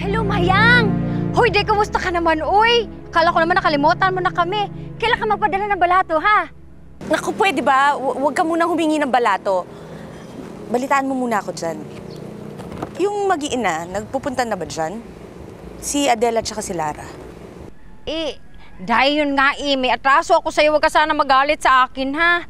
Hello, Mayang! Hoy, di, kumusta ka naman, uy? Kala ko naman nakalimutan mo na kami. Kailan ka magpadala ng balato, ha? Naku, pwede ba? Huwag ka munang humingi ng balato. Balitaan mo muna ako dyan. Yung mag-iina, nagpupunta na ba dyan? Si Adela at saka si Lara. Dahil yun nga, may atraso ako sa'yo. Huwag ka sana magalit sa akin, ha?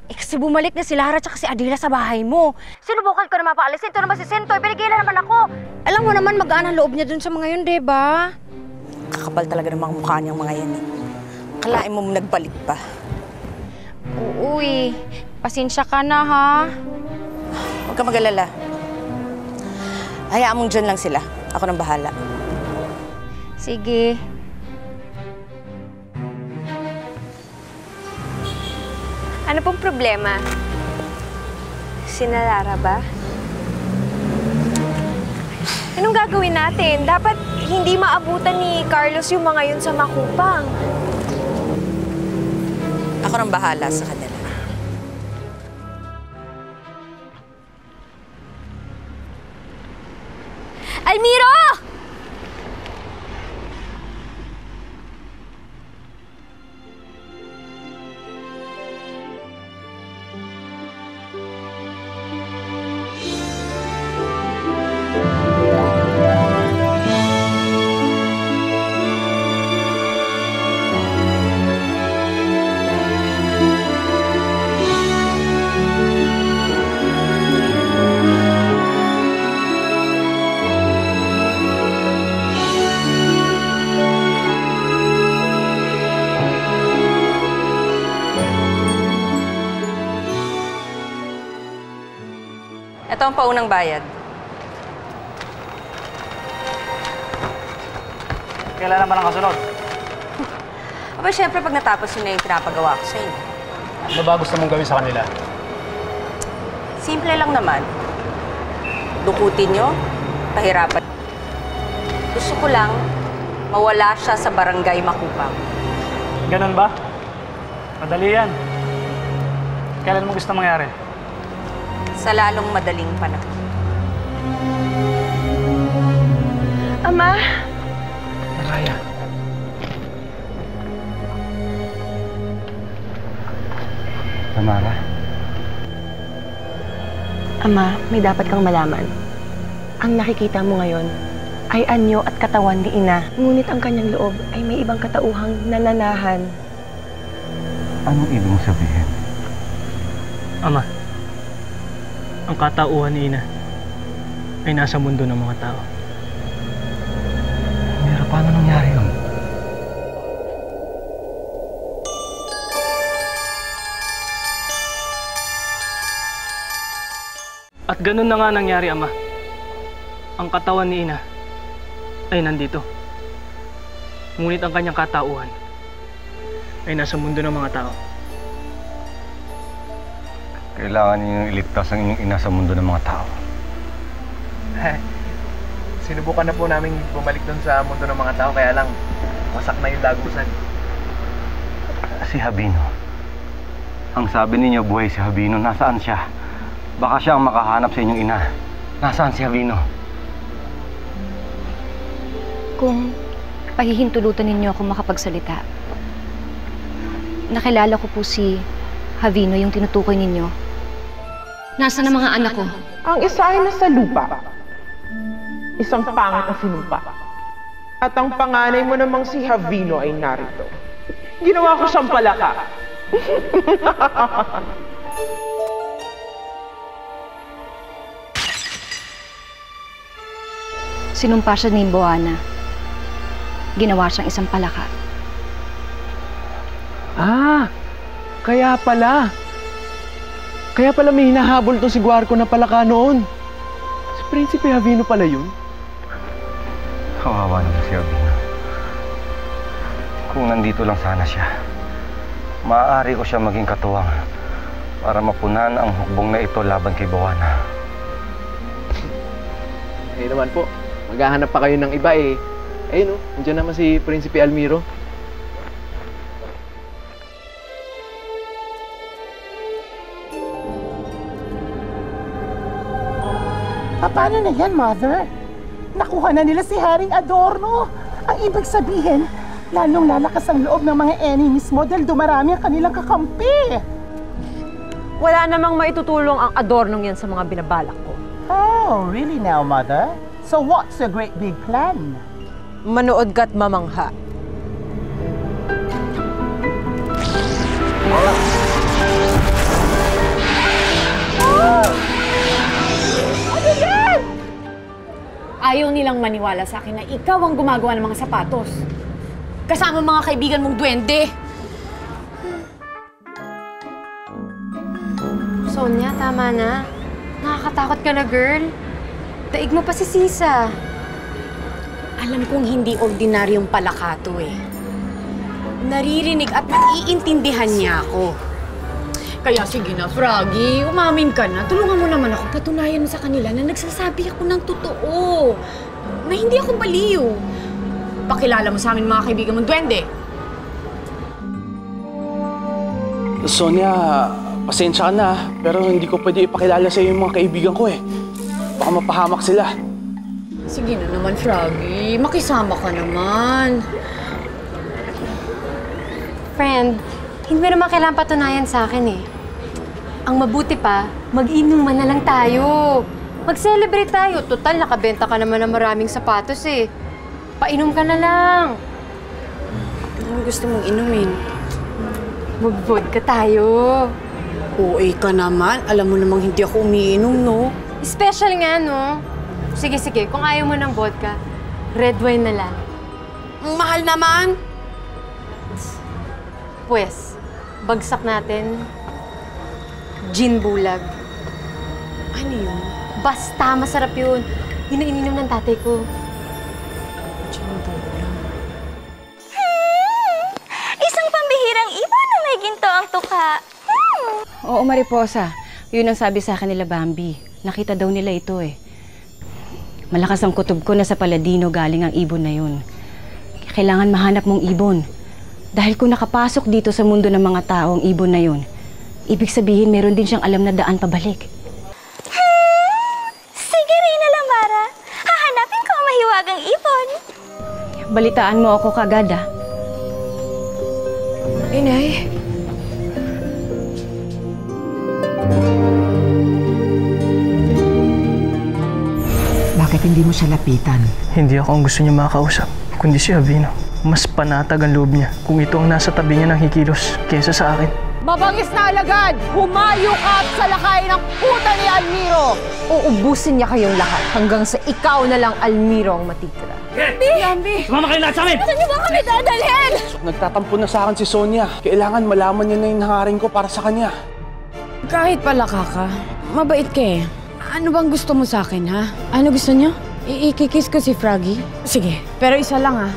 Kasi bumalik na si Lara at si Adela sa bahay mo. Sinubukan ko na mapaalisin. Ito naman si Sentoy. Pinigilan naman ako. Alam mo naman, magaan ang loob niya dun sa mga yun, diba? Kakapal talaga ng mga mukha niyang mga yan. Kalain mo nagbalik pa. Oo, pasensya ka na, ha? Huwag ka mag-alala. Hayaan mong dyan lang sila. Ako nang bahala. Sige. Ano pong problema? Sina Lara ba? Anong gagawin natin? Dapat hindi maabutan ni Carlos yung mga yun sa Makupang. Ako nang bahala sa kanila. Almiro! Ito ang paunang bayad. Kailan naman ang kasunod? Aba, syempre pag natapos yun na yung pinapagawa ko sa inyo. Ano ba gusto mong gawin sa kanila? Simple lang naman. Dukutin nyo, pahirapan. Gusto ko lang mawala siya sa barangay Makupang. Ganun ba? Madali yan. Kailan mo gusto mangyari? Sa lalong madaling panahon. Ama? Raya. Tamara. Ama, may dapat kang malaman. Ang nakikita mo ngayon ay anyo at katawan ni Ina. Ngunit ang kanyang loob ay may ibang katauhang nananahan. Anong ibig mong sabihin? Ama, ang katauhan ni Ina ay nasa mundo ng mga tao. Mira, paano nangyari yun? At ganun na nga nangyari, Ama. Ang katawan ni Ina ay nandito. Ngunit ang kanyang katauhan ay nasa mundo ng mga tao. Kailangan ninyong iligtas ang inyong ina sa mundo ng mga tao. Sinubukan na po namin bumalik doon sa mundo ng mga tao, kaya lang wasak na yung dagusan. Si Habino. Ang sabi ninyo, buhay si Habino. Nasaan siya? Baka siya ang makahanap sa inyong ina. Nasaan si Habino? Kung pahihintulutan ninyo ako makapagsalita, nakilala ko po si Havino, yung tinutukoy ninyo. Nasaan ang mga anak ko? Ang isa ay nasa lupa. Isang pangit na sinupa. At ang panganay mo namang si Havino ay narito. Ginawa ko siyang palaka. Sinumpa siya ni Boana. Ginawa siyang isang palaka. Kaya pala. Kaya pala may hinahabol to si Guarco na palaka noon. Si Prinsipe Havino pala yun. Kawawa naman si Habino. Kung nandito lang sana siya, maaari ko siya maging katuwang para mapunan ang hukbong na ito laban kay Boana. Eh naman po, maghahanap pa kayo ng iba eh. Ayun nandiyan naman si Prinsipe Almiro. Paano na yan, Mother? Nakuha na nila si Haring Adorno. Ang ibig sabihin, lalong lalakas ang loob ng mga enemies mo dahil dumarami ang kanilang kakampi. Wala namang maitutulong ang Adornong yan sa mga binabalak ko. Oh, really now, Mother? So what's your great big plan? Manood ka't mamangha. Ayaw nilang maniwala sa akin na ikaw ang gumagawa ng mga sapatos. Kasama mga kaibigan mong duwende. Sonia, tama na. Nakakatakot ka na, girl. Daig mo pa si Sisa. Alam kong hindi ordinaryong palakato eh. Naririnig at naiintindihan niya ako. Kaya sige na, Froggy, umamin ka na. Tulungan mo naman ako. Patunayan mo sa kanila na nagsasabi ako ng totoo. Na hindi ako baliw. Pakilala mo sa amin mga kaibigan mong duwende. Sonia, pasensya ka na, pero hindi ko pwede ipakilala sa iyo yung mga kaibigan ko eh. Baka mapahamak sila. Sige na naman, Froggy. Makisama ka naman. Friend, hindi mo naman kailangan patunayan sa akin eh. Ang mabuti pa, mag-inuman na lang tayo. Mag-celebrate tayo. Total, nakabenta ka naman ng maraming sapatos eh. Painom ka na lang. Ano gusto mong inumin? Mag-vodka tayo. OA ka naman. Alam mo namang hindi ako umiinom, no? Special nga, no? Sige, sige. Kung ayaw mo ng vodka, red wine na lang. Ang mahal naman. Pwes, bagsak natin. Gin bulag. Ano yun? Basta, masarap yun. Yun ang ininom ng tatay ko. Gin bulag. Isang pambihirang ibon na may ginto ang tuka. Oo, Mariposa. Yun ang sabi sa akin nila Bambi. Nakita daw nila ito eh. Malakas ang kutob ko na sa Paladino galing ang ibon na yun. Kailangan mahanap mong ibon. Dahil kung nakapasok dito sa mundo ng mga tao ang ibon na yun, ibig sabihin meron din siyang alam na daan pabalik. Sige, Reyna Lamara. Hahanapin ko ang mahiwagang ibon. Balitaan mo ako kagad, ah. Inay. Bakit hindi mo siya lapitan? Hindi ako ang gusto niya makakausap, kundi si Avino. Mas panatag ang loob niya kung ito ang nasa tabi niya ng hikilos kesa sa akin. Mabangis na alagad! Humayo ka at salakay ng puta ni Almiro! Uubusin niya kayong lahat hanggang sa ikaw na lang, Almiro, ang matitira. Yambi! Sumama kayo lahat sa amin! Saan niyo ba kami dadalhin? Nagtatampo na sa akin si Sonia. Kailangan malaman niya na yung hangarin ko para sa kanya. Kahit palaka ka, mabait ka eh. Ano bang gusto mo sa akin, ha? Ano gusto niyo? Ikikiss ko si Froggy? Sige, pero isa lang, ha?